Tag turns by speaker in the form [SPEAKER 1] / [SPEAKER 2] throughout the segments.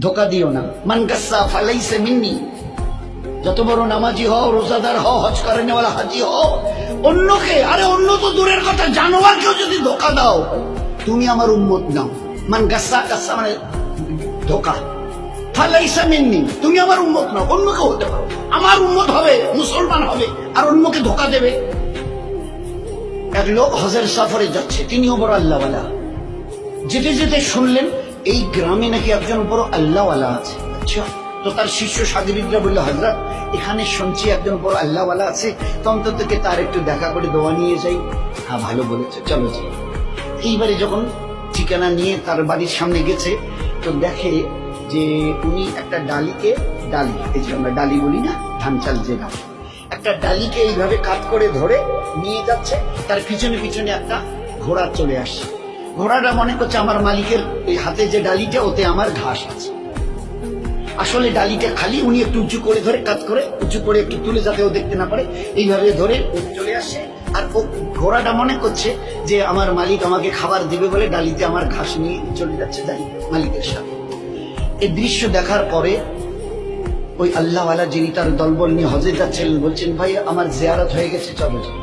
[SPEAKER 1] ধোকা দিও না। মান গাসসা ফালাইসা মিন্নি, যত বড় নামাজি হও, রোজাদার হও, হজ করে নেওয়ালা হাজি হও, অন্যকে, আরে অন্য তো দূরের কথা, জানোয়ারকেও যদি ধোকা দাও, তুমি আমার উম্মত নাও। মান গাসসা, গাসসা মানে ধোকা, ফালাইসা মিন্নি, তুমি আমার উম্মত নাও। অন্যকে হতে পারো, আমার উম্মত হবে, মুসলমান হবে, আর অন্যকে ধোকা দেবে। এক লোক হজের সফরে যাচ্ছে, তিনিও বড় আল্লাহওয়ালা। যেতে যেতে শুনলেন এই গ্রামে নাকি একজন বড় আল্লাহওয়ালা আছে। আচ্ছা, তো তার শিষ্য সাগরিদরা বললো, হযরত এখানে শুনছি একজন বড় আল্লাহওয়ালা আছে, তো অন্তত তার একটু দেখা করে দোয়া নিয়ে যাই। হ্যাঁ, ভালো বলেছে, চলো যাই। এইবারে যখন ঠিকানা নিয়ে তার বাড়ির সামনে গেছে, তো দেখে যে উনি একটা ডালিকে, ডালি, এই যে আমরা ডালি বলি না, ধান চাল যে ডালি, একটা ডালিকে এইভাবে কাত করে ধরে নিয়ে যাচ্ছে। তার পিছনে পিছনে একটা ঘোড়া চলে আসছে। ঘোড়াটা মনে করছে আমার মালিকের এই হাতে যে ডালিটা, ওতে আমার ঘাস আছে। আসলে ডালিটা খালি, উনি একটু উঁচু করে ধরে, কাত করে উঁচু করে একটু তুলে, যাতে ও দেখতে না পারে, এইভাবে ধরে চলে আসে। আর ও ঘোড়াটা মনে করছে যে আমার মালিক আমাকে খাবার দিবে বলে ডালিতে আমার ঘাস নিয়ে চলে যাচ্ছে তাই মালিকের সাথে। এই দৃশ্য দেখার পরে ওই আল্লাহওয়ালা, যিনি তার দলবল নিয়ে হজে যাচ্ছিলেন, বলছেন, ভাই আমার জিয়ারত হয়ে গেছে, চলো যাই,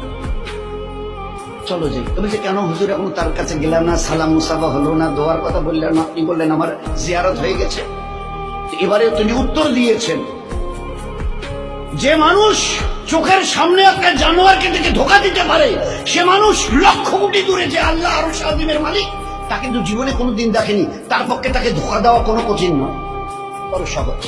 [SPEAKER 1] চলো যাই। তবে যে কেন হুজুর, এখন তার কাছে গেলাম না, সালাম মুসাফা হলো না, দোয়ার কথা বললেন না, আপনি বললেন আমার জিয়ারত হয়ে গেছে। এবারে তিনি উত্তর দিয়েছেন, যে মানুষ চোখের সামনে একটা জানোয়ারকে দেখে ধোকা দিতে পারে, সে মানুষ লক্ষ কোটি দূরে যে আল্লাহ আরশ আযীমের মালিক, তাকে কিন্তু জীবনে কোনোদিন দেখেনি। তার পক্ষে তাকে ধোকা দেওয়া কোনো কঠিন নয়, বড় সহজ।